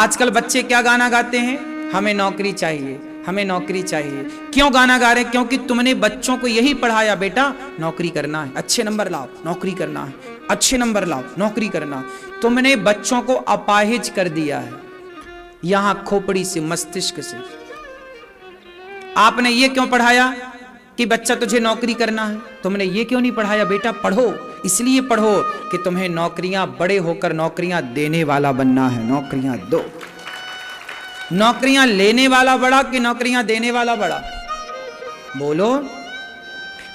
आजकल बच्चे क्या गाना गाते हैं, हमें नौकरी चाहिए, हमें नौकरी चाहिए। क्यों गाना गा रहे हैं? क्योंकि तुमने बच्चों को यही पढ़ाया, बेटा नौकरी करना है, अच्छे नंबर लाओ, नौकरी करना है, अच्छे नंबर लाओ, नौकरी करना। तुमने बच्चों को अपाहिज कर दिया है, यहां खोपड़ी से, मस्तिष्क से। आपने ये क्यों पढ़ाया कि बच्चा तुझे नौकरी करना है? तुमने ये क्यों नहीं पढ़ाया, बेटा पढ़ो, इसलिए पढ़ो कि तुम्हें नौकरियां, बड़े होकर नौकरियां देने वाला बनना है, नौकरियां दो। नौकरियां लेने वाला बड़ा कि नौकरियां देने वाला बड़ा? बोलो।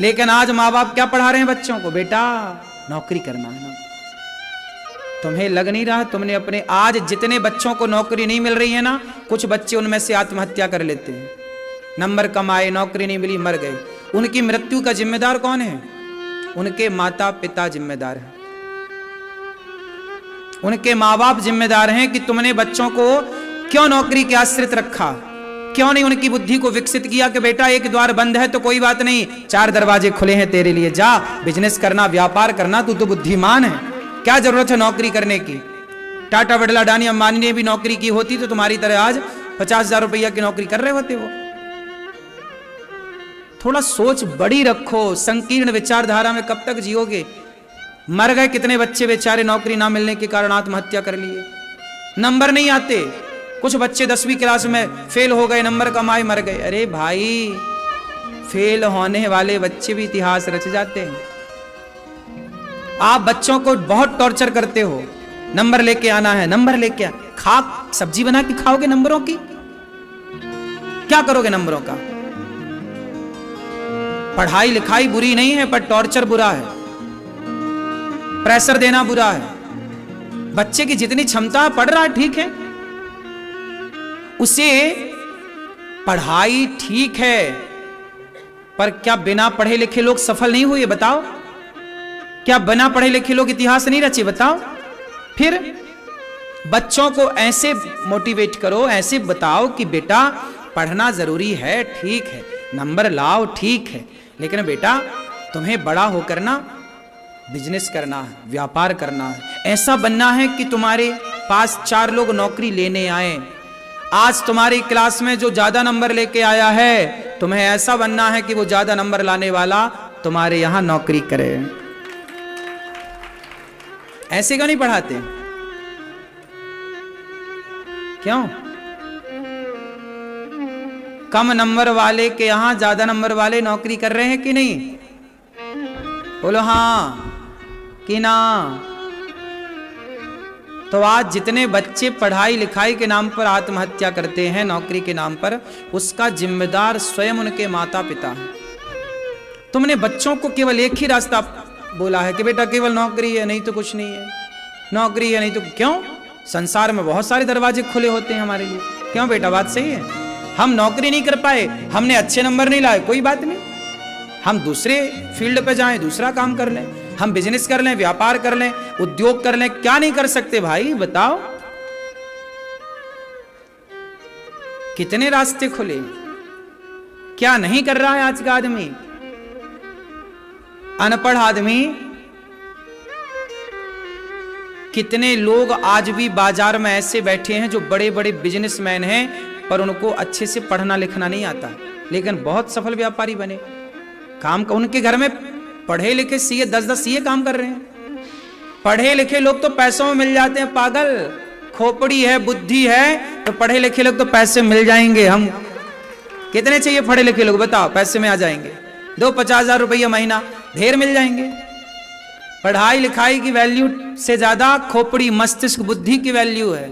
लेकिन आज माँ बाप क्या पढ़ा रहे हैं बच्चों को, बेटा नौकरी करना है ना। तुम्हें लग नहीं रहा, तुमने अपने, आज जितने बच्चों को नौकरी नहीं मिल रही है ना, कुछ बच्चे उनमें से आत्महत्या कर लेते हैं। नंबर कमाए, नौकरी नहीं मिली, मर गए। उनकी मृत्यु का जिम्मेदार कौन है? उनके माता पिता जिम्मेदार हैं, उनके माँ बाप जिम्मेदार हैं कि तुमने बच्चों को क्यों नौकरी के आश्रित रखा, क्यों नहीं उनकी बुद्धि को विकसित किया कि बेटा एक द्वार बंद है तो कोई बात नहीं, 4 दरवाजे खुले हैं तेरे लिए, जा बिजनेस करना, व्यापार करना, तू तो बुद्धिमान है, क्या जरूरत है नौकरी करने की। टाटा, बिरला, अडानी, अंबानी ने भी नौकरी की होती तो तुम्हारी तरह आज 50,000 रुपया की नौकरी कर रहे होते वो। थोड़ा सोच बड़ी रखो, संकीर्ण विचारधारा में कब तक जियोगे? मर गए कितने बच्चे बेचारे नौकरी ना मिलने के कारण आत्महत्या कर लिए। नंबर नहीं आते, कुछ बच्चे 10वीं क्लास में फेल हो गए, नंबर कमाए, मर गए। अरे भाई, फेल होने वाले बच्चे भी इतिहास रच जाते हैं। आप बच्चों को बहुत टॉर्चर करते हो, नंबर लेके आना है, नंबर लेके आ, खा सब्जी बना के खाओगे नंबरों की? क्या करोगे नंबरों का? पढ़ाई लिखाई बुरी नहीं है, पर टॉर्चर बुरा है, प्रेशर देना बुरा है। बच्चे की जितनी क्षमता पढ़ रहा है ठीक है, उसे पढ़ाई ठीक है, पर क्या बिना पढ़े लिखे लोग सफल नहीं हुए? बताओ, क्या बिना पढ़े लिखे लोग इतिहास नहीं रचे? बताओ। फिर बच्चों को ऐसे मोटिवेट करो, ऐसे बताओ कि बेटा पढ़ना जरूरी है, ठीक है, नंबर लाओ, ठीक है, लेकिन बेटा तुम्हें बड़ा होकर ना बिजनेस करना है, व्यापार करना है, ऐसा बनना है कि तुम्हारे पास 4 लोग नौकरी लेने आए। आज तुम्हारी क्लास में जो ज्यादा नंबर लेके आया है, तुम्हें ऐसा बनना है कि वो ज्यादा नंबर लाने वाला तुम्हारे यहां नौकरी करे। ऐसे क्यों नहीं पढ़ाते? क्यों? कम नंबर वाले के यहां ज्यादा नंबर वाले नौकरी कर रहे हैं कि नहीं? बोलो हां कि ना। तो आज जितने बच्चे पढ़ाई लिखाई के नाम पर आत्महत्या करते हैं, नौकरी के नाम पर, उसका जिम्मेदार स्वयं उनके माता पिता हैं। तुमने बच्चों को केवल एक ही रास्ता बोला है कि बेटा केवल नौकरी है, नहीं तो कुछ नहीं है, नौकरी है नहीं तो क्यों? संसार में बहुत सारे दरवाजे खुले होते हैं हमारे लिए। क्यों बेटा, बात सही है। हम नौकरी नहीं कर पाए, हमने अच्छे नंबर नहीं लाए, कोई बात नहीं, हम दूसरे फील्ड पे जाएं, दूसरा काम कर लें, हम बिजनेस कर लें, व्यापार कर लें, उद्योग कर लें, क्या नहीं कर सकते भाई? बताओ, कितने रास्ते खुले। क्या नहीं कर रहा है आज का आदमी? अनपढ़ आदमी, कितने लोग आज भी बाजार में ऐसे बैठे हैं जो बड़े बड़े बिजनेसमैन हैं, पर उनको अच्छे से पढ़ना लिखना नहीं आता, लेकिन बहुत सफल व्यापारी बने। काम का उनके घर में पढ़े लिखे सीए 10-10 सीए काम कर रहे हैं। पढ़े लिखे लोग तो पैसों में मिल जाते हैं, पागल, खोपड़ी है, बुद्धि है, तो पढ़े लिखे लोग तो पैसे मिल जाएंगे। हम कितने चाहिए पढ़े लिखे लोग, बताओ, पैसे में आ जाएंगे। 50,000 रुपया महीना ढेर मिल जाएंगे। पढ़ाई लिखाई की वैल्यू से ज्यादा खोपड़ी, मस्तिष्क, बुद्धि की वैल्यू है।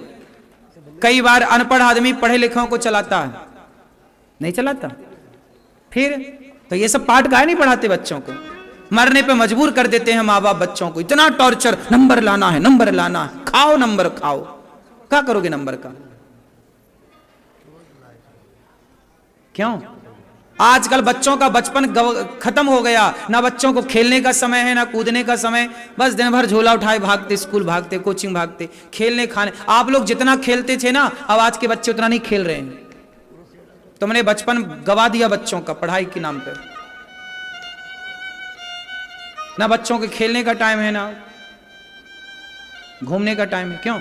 कई बार अनपढ़ आदमी पढ़े लिखों को चलाता है, नहीं चलाता। फिर तो ये सब पाठ काहे नहीं पढ़ाते बच्चों को? मरने पे मजबूर कर देते हैं माँ बाप बच्चों को, इतना टॉर्चर, नंबर लाना है, नंबर लाना है, खाओ नंबर खाओ। क्या करोगे नंबर का? क्यों? आजकल बच्चों का बचपन खत्म हो गया, ना बच्चों को खेलने का समय है, ना कूदने का समय, बस दिन भर झोला उठाए भागते, स्कूल भागते, कोचिंग भागते, खेलने खाने। आप लोग जितना खेलते थे ना, अब आज के बच्चे उतना नहीं खेल रहे हैं। तुमने बचपन गवा दिया बच्चों का पढ़ाई के नाम पे। ना बच्चों के खेलने का टाइम है, ना घूमने का टाइम है। क्यों?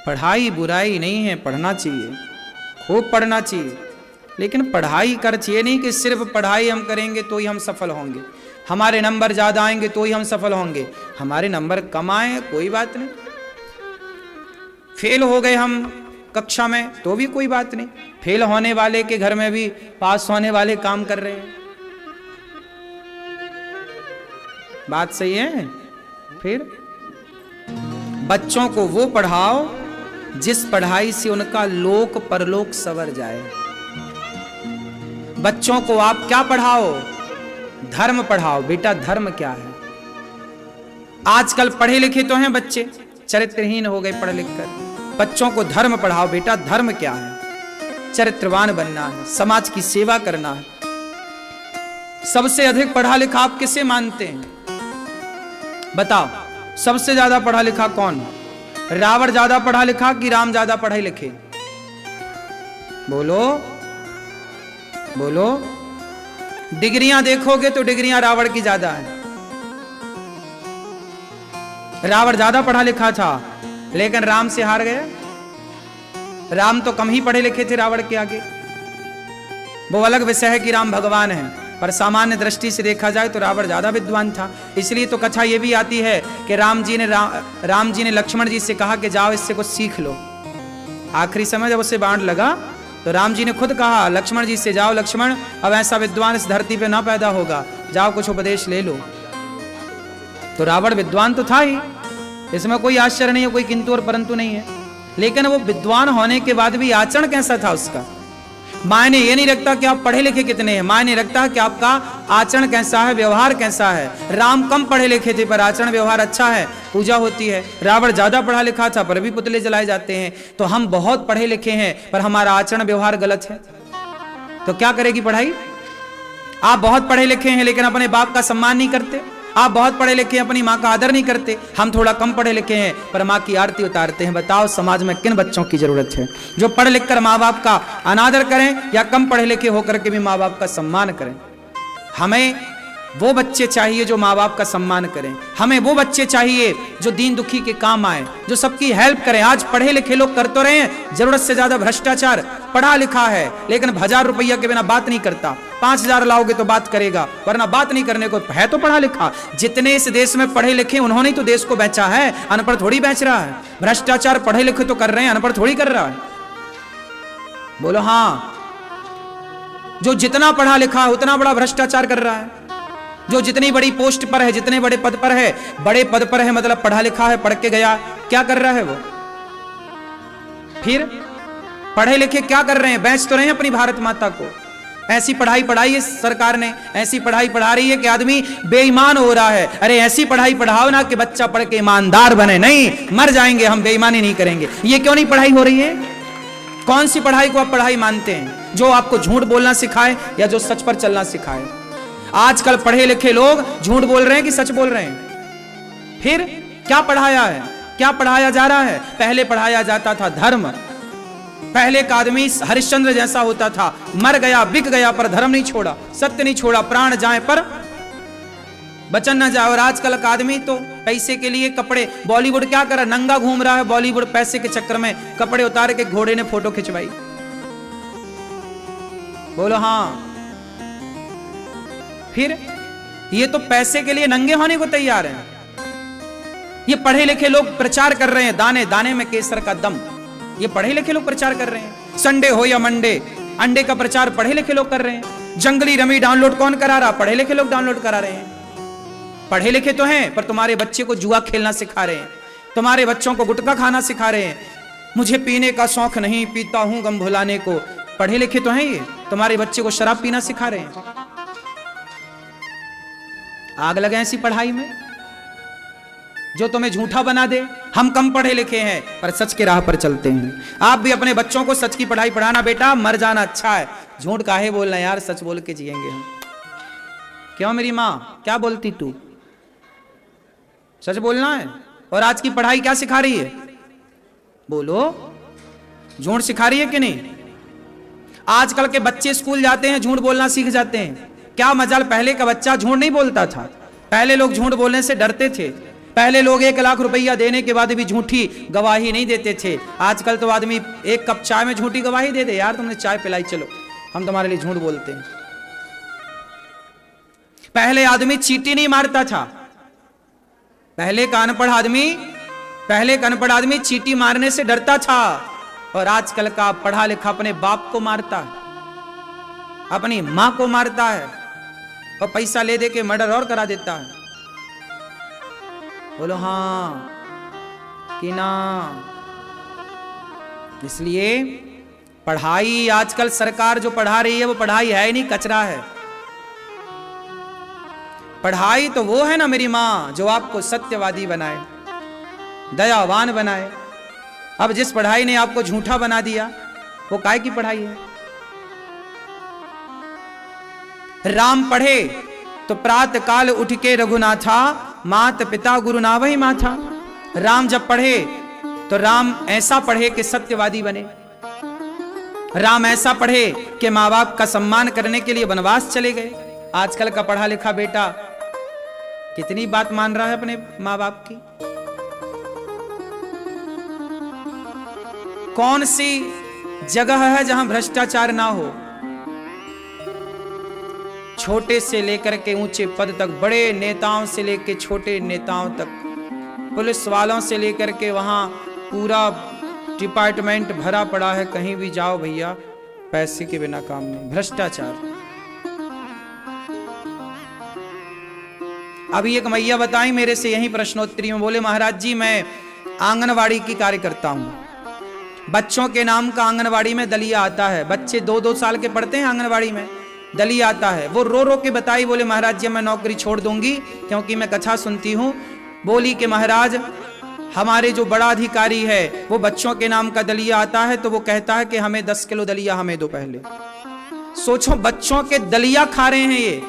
पढ़ाई बुराई नहीं है, पढ़ना चाहिए, खूब पढ़ना चाहिए, लेकिन पढ़ाई कर चाहिए नहीं कि सिर्फ पढ़ाई हम करेंगे तो ही हम सफल होंगे, हमारे नंबर ज़्यादा आएंगे तो ही हम सफल होंगे। हमारे नंबर कम आए कोई बात नहीं, फेल हो गए हम कक्षा में तो भी कोई बात नहीं, फेल होने वाले के घर में भी पास होने वाले काम कर रहे हैं। बात सही है। फिर बच्चों को वो पढ़ाओ जिस पढ़ाई से उनका लोक परलोक संवर जाए। बच्चों को आप क्या पढ़ाओ? धर्म पढ़ाओ। बेटा धर्म क्या है? आजकल पढ़े लिखे तो हैं बच्चे, चरित्रहीन हो गए पढ़ लिख कर। बच्चों को धर्म पढ़ाओ। बेटा धर्म क्या है? चरित्रवान बनना है, समाज की सेवा करना है। सबसे अधिक पढ़ा लिखा आप किसे मानते हैं? बताओ, सबसे ज्यादा पढ़ा लिखा कौन? रावण ज्यादा पढ़ा लिखा कि राम ज्यादा पढ़े लिखे? बोलो बोलो। डिग्रियां देखोगे तो डिग्रियां रावण की ज्यादा है। रावण ज्यादा पढ़ा लिखा था लेकिन राम से हार गया। राम तो कम ही पढ़े लिखे थे रावण के आगे। वो अलग विषय है कि राम भगवान है, पर सामान्य दृष्टि से देखा जाए तो रावण ज्यादा विद्वान था। इसलिए तो कथा ये भी आती है कि राम जी ने लक्ष्मण जी से कहा कि जाओ इससे कुछ सीख लो। आखिरी समय जब उसे बाण लगा तो राम जी ने खुद कहा लक्ष्मण जी से, जाओ लक्ष्मण, अब ऐसा विद्वान इस धरती पे ना पैदा होगा, जाओ कुछ उपदेश ले लो। तो रावण विद्वान तो था ही, इसमें कोई आश्चर्य नहीं है, कोई किंतु और परंतु नहीं है। लेकिन वो विद्वान होने के बाद भी आचरण कैसा था उसका? मायने ये नहीं रखता कि आप पढ़े लिखे कितने हैं, मायने रखता कि आपका आचरण कैसा है, व्यवहार कैसा है। राम कम पढ़े लिखे थे पर आचरण व्यवहार अच्छा है, पूजा होती है। रावण ज्यादा पढ़ा लिखा था पर भी पुतले जलाए जाते हैं। तो हम बहुत पढ़े लिखे हैं पर हमारा आचरण व्यवहार गलत है, तो क्या करेगी पढ़ाई? आप बहुत पढ़े लिखे हैं लेकिन अपने बाप का सम्मान नहीं करते। आप बहुत पढ़े लिखे हैं, अपनी माँ का आदर नहीं करते। हम थोड़ा कम पढ़े लिखे हैं पर माँ की आरती उतारते हैं। बताओ समाज में किन बच्चों की जरूरत है जो पढ़ लिख कर माँ बाप का अनादर करें या कम पढ़े लिखे होकर के भी माँ बाप का सम्मान करें? हमें वो बच्चे चाहिए जो माँ बाप का सम्मान करें। हमें वो बच्चे चाहिए जो दीन दुखी के काम आए, जो सबकी हेल्प करें। आज पढ़े लिखे लोग कर तो रहे हैं, जरूरत से ज्यादा भ्रष्टाचार। पढ़ा लिखा है लेकिन 1000 रुपया के बिना बात नहीं करता, 5000 लाओगे तो बात करेगा, वरना बात नहीं करने को है। तो पढ़ा लिखा जितने इस देश में पढ़े लिखे उन्होंने तो देश को बेचा है, अनपढ़ थोड़ी बेच रहा है। भ्रष्टाचार पढ़े लिखे तो कर रहे हैं, अनपढ़ थोड़ी कर रहा है। बोलो हाँ। जो जितना पढ़ा लिखा उतना बड़ा भ्रष्टाचार कर रहा है। जो जितनी बड़ी पोस्ट पर है, जितने बड़े पद पर है, बड़े पद पर है मतलब पढ़ा लिखा है, पढ़ के गया, क्या कर रहा है वो? फिर पढ़े लिखे क्या कर रहे हैं? बेच तो रहे हैं अपनी भारत माता को। ऐसी पढ़ाई पढ़ाई है सरकार ने, ऐसी पढ़ाई पढ़ा रही है कि आदमी बेईमान हो रहा है। अरे ऐसी पढ़ाई पढ़ाओ ना कि बच्चा पढ़ के ईमानदार बने। नहीं, मर जाएंगे हम, बेईमानी नहीं करेंगे। ये क्यों नहीं पढ़ाई हो रही है? कौन सी पढ़ाई को आप पढ़ाई मानते हैं? जो आपको झूठ बोलना सिखाए या जो सच पर चलना सिखाए? आजकल पढ़े लिखे लोग झूठ बोल रहे हैं कि सच बोल रहे हैं? फिर क्या पढ़ाया है, क्या पढ़ाया जा रहा है? पहले पढ़ाया जाता था धर्म। पहले का आदमी हरिश्चंद्र जैसा होता था, मर गया बिक गया पर धर्म नहीं छोड़ा, सत्य नहीं छोड़ा, प्राण जाए पर वचन न जाए। और आजकल का आदमी तो पैसे के लिए कपड़े, बॉलीवुड क्या कर रहा है? नंगा घूम रहा है बॉलीवुड। पैसे के चक्कर में कपड़े उतार के घोड़े ने फोटो खिंचवाई। बोलो हाँ। फिर ये तो पैसे के लिए नंगे होने को तैयार हैं। ये पढ़े लिखे लोग प्रचार कर रहे हैं, दाने दाने में केसर का दम। ये पढ़े लिखे लोग प्रचार कर रहे हैं। संडे हो या मंडे, अंडे का प्रचार पढ़े लिखे लोग कर रहे हैं। जंगली रमी डाउनलोड कौन करा रहा? पढ़े लिखे लोग डाउनलोड करा रहे हैं। पढ़े लिखे तो हैं पर तुम्हारे बच्चे को जुआ खेलना सिखा रहे हैं, तुम्हारे बच्चों को गुटखा खाना सिखा रहे हैं। मुझे पीने का शौक नहीं, पीता हूं गम भुलाने को। पढ़े लिखे तो हैं, ये तुम्हारे बच्चे को शराब पीना सिखा रहे हैं। आग लगे ऐसी पढ़ाई में जो तुम्हें झूठा बना दे। हम कम पढ़े लिखे हैं पर सच के राह पर चलते हैं। आप भी अपने बच्चों को सच की पढ़ाई पढ़ाना। बेटा मर जाना अच्छा है, झूठ काहे बोलना यार, सच बोल के जिएंगे हम। क्यों मेरी माँ क्या बोलती तू? सच बोलना है। और आज की पढ़ाई क्या सिखा रही है? बोलो, झूठ सिखा रही है कि नहीं? आजकल के बच्चे स्कूल जाते हैं, झूठ बोलना सीख जाते हैं। क्या मजाल, पहले का बच्चा झूठ नहीं बोलता था। पहले लोग झूठ बोलने से डरते थे। पहले लोग 1 लाख रुपया देने के बाद भी झूठी गवाही नहीं देते थे। आजकल तो आदमी 1 कप चाय में झूठी गवाही दे दे, यार तुमने चाय पिलाई, चलो हम तुम्हारे लिए झूठ बोलते हैं। पहले आदमी चींटी नहीं मारता था, पहले का अनपढ़ आदमी चींटी मारने से डरता था, और आजकल का पढ़ा लिखा अपने बाप को मारता है, अपनी मां को मारता है, और पैसा ले दे के मर्डर और करा देता है। बोलो हां कि ना? इसलिए पढ़ाई आजकल सरकार जो पढ़ा रही है वो पढ़ाई है ही नहीं, कचरा है। पढ़ाई तो वो है ना मेरी मां, जो आपको सत्यवादी बनाए, दयावान बनाए। अब जिस पढ़ाई ने आपको झूठा बना दिया वो काय की पढ़ाई है? राम पढ़े तो प्रातः काल उठ के रघुनाथा, मात पिता गुरु ना वही माथा। राम जब पढ़े तो राम ऐसा पढ़े कि सत्यवादी बने, राम ऐसा पढ़े कि मां बाप का सम्मान करने के लिए वनवास चले गए। आजकल का पढ़ा लिखा बेटा कितनी बात मान रहा है अपने मां बाप की। कौन सी जगह है जहां भ्रष्टाचार ना हो? छोटे से लेकर के ऊंचे पद तक, बड़े नेताओं से लेकर छोटे नेताओं तक, पुलिस वालों से लेकर के वहां पूरा डिपार्टमेंट भरा पड़ा है। कहीं भी जाओ भैया, पैसे के बिना काम नहीं, भ्रष्टाचार। अभी एक मैया बताई मेरे से यही प्रश्नोत्तरी में, बोले महाराज जी मैं आंगनवाड़ी की कार्यकर्ता हूं, बच्चों के नाम का आंगनवाड़ी में दलिया आता है, बच्चे 2-2 साल के पढ़ते हैं आंगनवाड़ी में, दलिया आता है। वो रो रो के बताई, बोले महाराज जी मैं नौकरी छोड़ दूंगी क्योंकि मैं कथा सुनती हूं। बोली कि महाराज हमारे जो बड़ा अधिकारी है वो बच्चों के नाम का दलिया आता है तो वो कहता है कि हमें 10 किलो दलिया हमें दो पहले। सोचो बच्चों के दलिया खा रहे हैं ये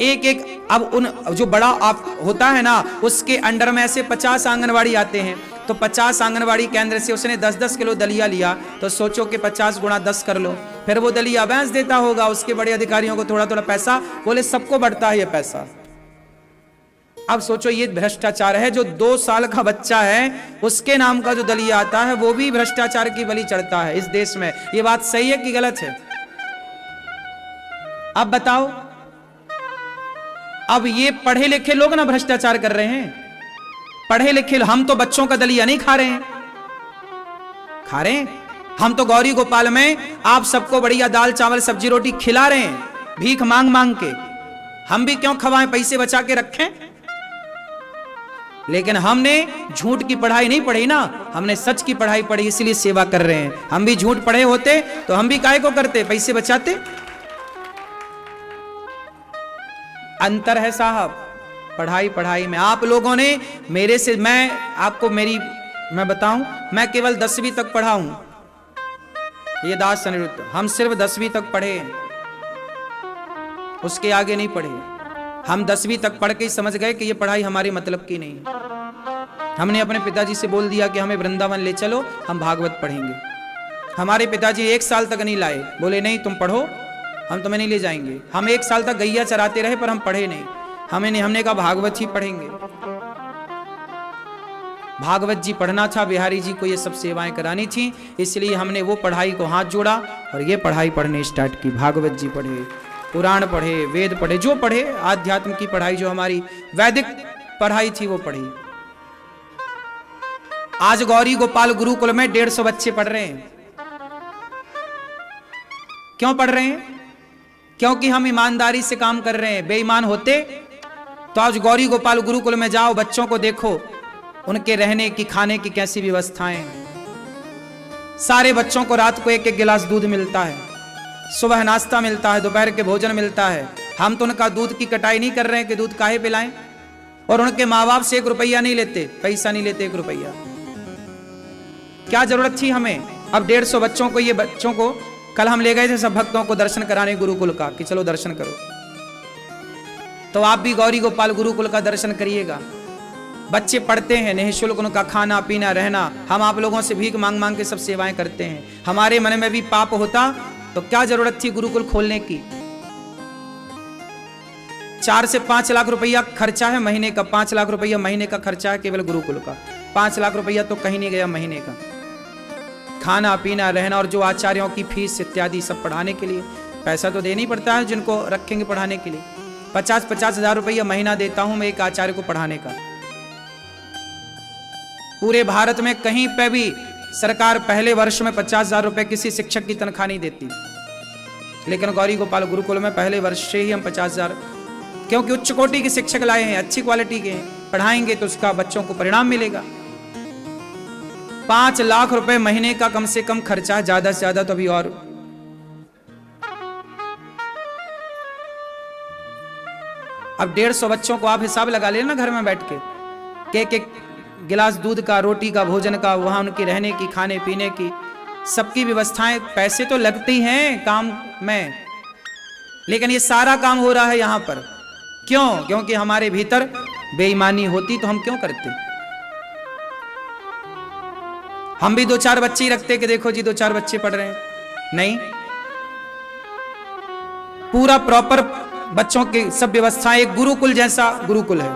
एक एक। अब उन जो बड़ा आप होता है ना उसके अंडर में ऐसे 50 आंगनवाड़ी आते हैं, तो 50 आंगनवाड़ी केंद्र से उसने 10-10 किलो दलिया लिया, तो सोचो कि 50 गुणा 10 कर लो, फिर वो दलिया बेच देता होगा उसके बड़े अधिकारियों को थोड़ा थोड़ा पैसा, बोले सबको बढ़ता है ये पैसा। अब सोचो ये भ्रष्टाचार है। जो 2 साल का बच्चा है उसके नाम का जो दलिया आता है वो भी भ्रष्टाचार की बलि चढ़ता है इस देश में। ये बात सही है कि गलत है? अब बताओ। अब ये पढ़े लिखे लोग ना भ्रष्टाचार कर रहे हैं, पढ़े लिखे। हम तो बच्चों का दलिया नहीं खा रहे हैं, खा रहे हैं हम तो गौरी गोपाल में आप सबको बढ़िया दाल चावल सब्जी रोटी खिला रहे हैं भीख मांग मांग के। हम भी क्यों खवाएं, पैसे बचा के रखें? लेकिन हमने झूठ की पढ़ाई नहीं पढ़ी ना, हमने सच की पढ़ाई पढ़ी, इसलिए सेवा कर रहे हैं। हम भी झूठ पढ़े होते तो हम भी काहे को करते, पैसे बचाते। अंतर है साहब पढ़ाई में। आप लोगों ने मेरे से, मैं आपको मैं बताऊं, मैं केवल 10वीं तक पढ़ा हूं। ये दास अनिरुद्ध, हम सिर्फ 10वीं तक पढ़े हैं, उसके आगे नहीं पढ़े। हम 10वीं तक पढ़ के ही समझ गए कि ये पढ़ाई हमारे मतलब की नहीं है। हमने अपने पिताजी से बोल दिया कि हमें वृंदावन ले चलो, हम भागवत पढ़ेंगे। हमारे पिताजी 1 साल तक नहीं लाए, बोले नहीं तुम पढ़ो, हम तुम्हें नहीं ले जाएंगे। हम 1 साल तक गैया चराते रहे पर हम पढ़े नहीं। हमने कहा भागवत ही पढ़ेंगे। भागवत जी पढ़ना था, बिहारी जी को ये सब सेवाएं करानी थी, इसलिए हमने वो पढ़ाई को हाथ जोड़ा और ये पढ़ाई पढ़ने स्टार्ट की। भागवत जी पढ़े, पुराण पढ़े, वेद पढ़े, जो पढ़े, आध्यात्म की पढ़ाई जो हमारी वैदिक पढ़ाई थी वो पढ़ी। आज गौरी गोपाल गुरुकुल में 150 बच्चे पढ़ रहे हैं। क्यों पढ़ रहे हैं? क्योंकि हम ईमानदारी से काम कर रहे हैं। बेईमान होते तो आज गौरी गोपाल गुरुकुल में जाओ, बच्चों को देखो, उनके रहने की खाने की कैसी व्यवस्थाएं। सारे बच्चों को रात को 1-1 गिलास दूध मिलता है, सुबह नाश्ता मिलता है, दोपहर के भोजन मिलता है। हम तो उनका दूध की कटाई नहीं कर रहे हैं कि दूध काहे पिलाएं, और उनके माँ बाप से 1 रुपया नहीं लेते, पैसा नहीं लेते 1 रुपया। क्या जरूरत थी हमें? अब 150 बच्चों को, ये बच्चों को कल हम ले गए थे सब भक्तों को दर्शन कराने गुरुकुल का, कि चलो दर्शन करो। तो आप भी गौरी गोपाल गुरुकुल का दर्शन करिएगा। बच्चे पढ़ते हैं, निःशुल्क उनका खाना पीना रहना। हम आप लोगों से भीख मांग मांग के सब सेवाएं करते हैं। हमारे मन में भी पाप होता तो क्या जरूरत थी गुरुकुल खोलने की? 4 से 5 लाख रुपया खर्चा है महीने का, 5 लाख रुपया महीने का खर्चा है केवल गुरुकुल का। 5 लाख रुपया तो कहीं नहीं गया महीने का, खाना पीना रहना और जो आचार्यों की फीस इत्यादि सब पढ़ाने के लिए पैसा तो देना ही पड़ता है, जिनको रखेंगे पढ़ाने के लिए। 50-50 हजार रुपया महीना देता हूं मैं एक आचार्य को पढ़ाने का। पूरे भारत में कहीं पे भी सरकार पहले वर्ष में 50,000 रुपए किसी शिक्षक की तनख्वाह नहीं देती, लेकिन गौरी गोपाल गुरुकुल में पहले वर्ष से ही हम 50,000, क्योंकि उच्च कोटि के शिक्षक लाए हैं, अच्छी क्वालिटी के हैं, पढ़ाएंगे तो उसका बच्चों को परिणाम मिलेगा। 5 लाख रुपए महीने का कम से कम खर्चा, ज्यादा से ज्यादा तो अभी और। अब 150 बच्चों को आप हिसाब लगा लेना घर में बैठ के, एक गिलास दूध का, रोटी का, भोजन का, वहां उनकी रहने की, खाने पीने की, सबकी व्यवस्थाएं, पैसे तो लगते ही हैं काम में, लेकिन ये सारा काम हो रहा है यहां पर क्यों? क्योंकि हमारे भीतर बेईमानी होती तो हम क्यों करते? हम भी 2-4 बच्चे ही रखते कि देखो जी 2-4 बच्चे पढ़ रहे हैं, नहीं, पूरा प्रॉपर बच्चों की सब व्यवस्थाएं, एक गुरुकुल जैसा गुरुकुल है।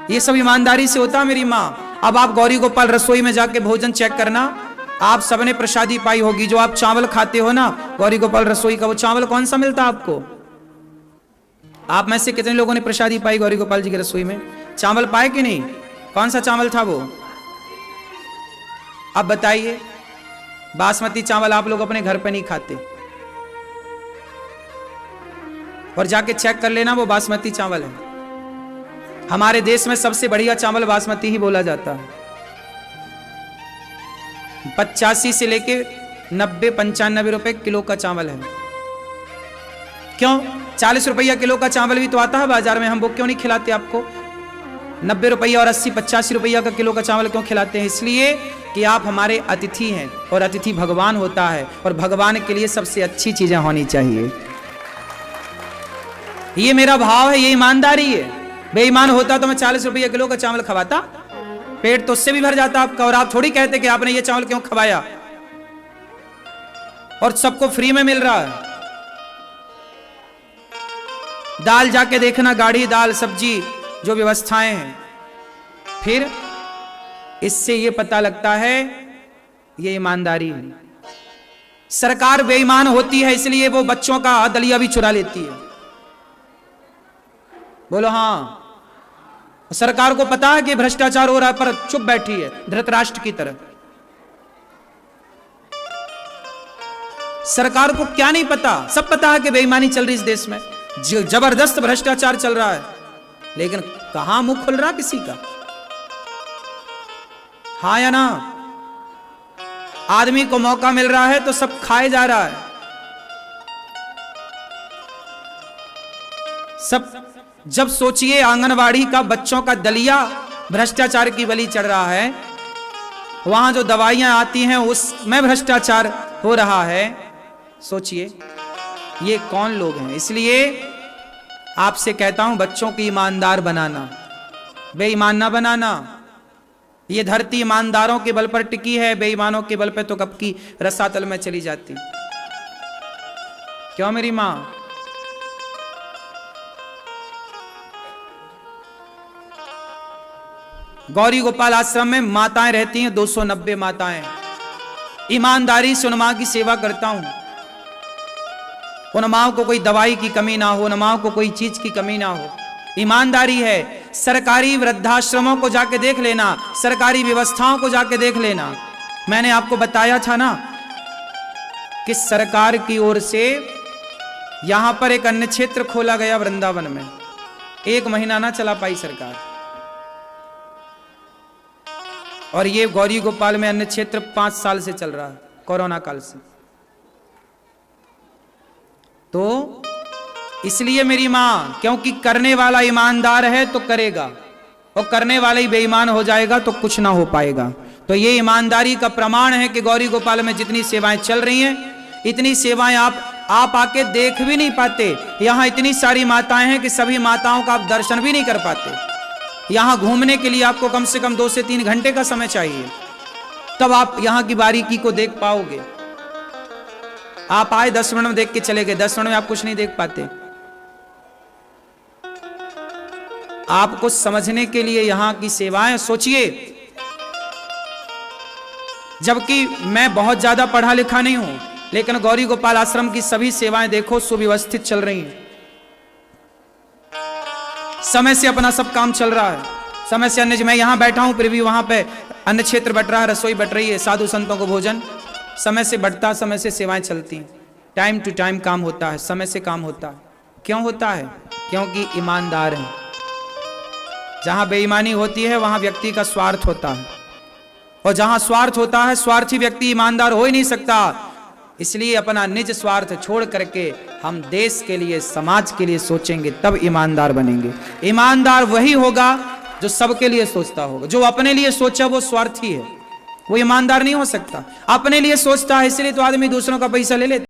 ये सब ईमानदारी से होता मेरी माँ। अब आप गौरी गोपाल रसोई में जाके भोजन चेक करना, आप सबने प्रसादी पाई होगी, जो आप चावल खाते हो ना गौरी गोपाल रसोई का, वो चावल कौन सा मिलता आपको? आप में से कितने लोगों ने प्रसादी पाई गौरी गोपाल जी की रसोई में? चावल पाए कि नहीं? कौन सा चावल था वो? अब बताइए। बासमती चावल आप लोग अपने घर पे नहीं खाते, और जाके चेक कर लेना वो बासमती चावल है। हमारे देश में सबसे बढ़िया चावल बासमती ही बोला जाता है। 85 से लेके 90-95 रुपए किलो का चावल है। क्यों? 40 रुपया किलो का चावल भी तो आता है बाजार में, हम वो क्यों नहीं खिलाते आपको? 90 रुपया और 80-85 रुपया का किलो का चावल क्यों खिलाते हैं? इसलिए कि आप हमारे अतिथि हैं, और अतिथि भगवान होता है, और भगवान के लिए सबसे अच्छी चीजें होनी चाहिए। ये मेरा भाव है, ये ईमानदारी है। बेईमान होता तो मैं 40 रुपया किलो का चावल खवाता, पेट तो उससे भी भर जाता आपका, और आप थोड़ी कहते कि आपने ये चावल क्यों खवाया, और सबको फ्री में मिल रहा है। दाल जाके देखना, गाढ़ी दाल, सब्जी, जो व्यवस्थाएं हैं, फिर इससे ये पता लगता है ये ईमानदारी है। सरकार बेईमान होती है, इसलिए वो बच्चों का दलिया भी चुरा लेती है। बोलो हाँ। सरकार को पता है कि भ्रष्टाचार हो रहा है, पर चुप बैठी है धृतराष्ट्र की तरह। सरकार को क्या नहीं पता? सब पता है कि बेईमानी चल रही इस देश में, जबरदस्त भ्रष्टाचार चल रहा है, लेकिन कहां मुंह खुल रहा किसी का? हाँ या ना? आदमी को मौका मिल रहा है तो सब खाए जा रहा है। सब जब सोचिए आंगनवाड़ी का बच्चों का दलिया भ्रष्टाचार की बलि चढ़ रहा है, वहां जो दवाइयां आती हैं उसमें भ्रष्टाचार हो रहा है, सोचिए ये कौन लोग हैं? इसलिए आपसे कहता हूं बच्चों को ईमानदार बनाना, बेईमान ना बनाना। ये धरती ईमानदारों के बल पर टिकी है, बेईमानों के बल पर तो कब की रसातल में चली जाती। क्यों मेरी मां? गौरी गोपाल आश्रम में माताएं रहती हैं, 290 माताएं। ईमानदारी से उन मां की सेवा करता हूं, उन मां को कोई दवाई की कमी ना हो, उन मां को कोई चीज की कमी ना हो। ईमानदारी है। सरकारी वृद्धाश्रमों को जाके देख लेना, सरकारी व्यवस्थाओं को जाके देख लेना। मैंने आपको बताया था ना कि सरकार की ओर से यहां पर एक अन्य क्षेत्र खोला गया वृंदावन में, 1 महीना ना चला पाई सरकार, और ये गौरी गोपाल में अन्य क्षेत्र 5 साल से चल रहा है, कोरोना काल से। तो इसलिए मेरी मां, क्योंकि करने वाला ईमानदार है तो करेगा, और करने वाला ही बेईमान हो जाएगा तो कुछ ना हो पाएगा। तो ये ईमानदारी का प्रमाण है कि गौरी गोपाल में जितनी सेवाएं चल रही हैं, इतनी सेवाएं आप आके देख भी नहीं पाते। यहां इतनी सारी माताएं हैं कि सभी माताओं का आप दर्शन भी नहीं कर पाते। यहां घूमने के लिए आपको कम से कम 2 से 3 घंटे का समय चाहिए, तब आप यहां की बारीकी को देख पाओगे। आप आए 10 मिनट में देख के चले गए, 10 मिनट में आप कुछ नहीं देख पाते। आपको समझने के लिए यहाँ की सेवाएं सोचिए। जबकि मैं बहुत ज्यादा पढ़ा लिखा नहीं हूं, लेकिन गौरी गोपाल आश्रम की सभी सेवाएं देखो सुव्यवस्थित चल रही हैं। समय से अपना सब काम चल रहा है, समय से अन्य, मैं यहां बैठा हूं फिर भी वहां पे अन्य क्षेत्र बट रहा है, रसोई बट रही है, साधु संतों को भोजन समय से बटता, समय से सेवाएं चलती हैं, टाइम टू टाइम काम होता है, समय से काम होता है। क्यों होता है? क्योंकि ईमानदार हैं। जहां बेईमानी होती है वहां व्यक्ति का स्वार्थ होता है, और जहां स्वार्थ होता है स्वार्थी व्यक्ति ईमानदार हो ही नहीं सकता। इसलिए अपना निज स्वार्थ छोड़ करके हम देश के लिए, समाज के लिए सोचेंगे, तब ईमानदार बनेंगे। ईमानदार वही होगा जो सबके लिए सोचता होगा। जो अपने लिए सोचा वो स्वार्थी है, वो ईमानदार नहीं हो सकता। अपने लिए सोचता है इसलिए तो आदमी दूसरों का पैसा ले लेता।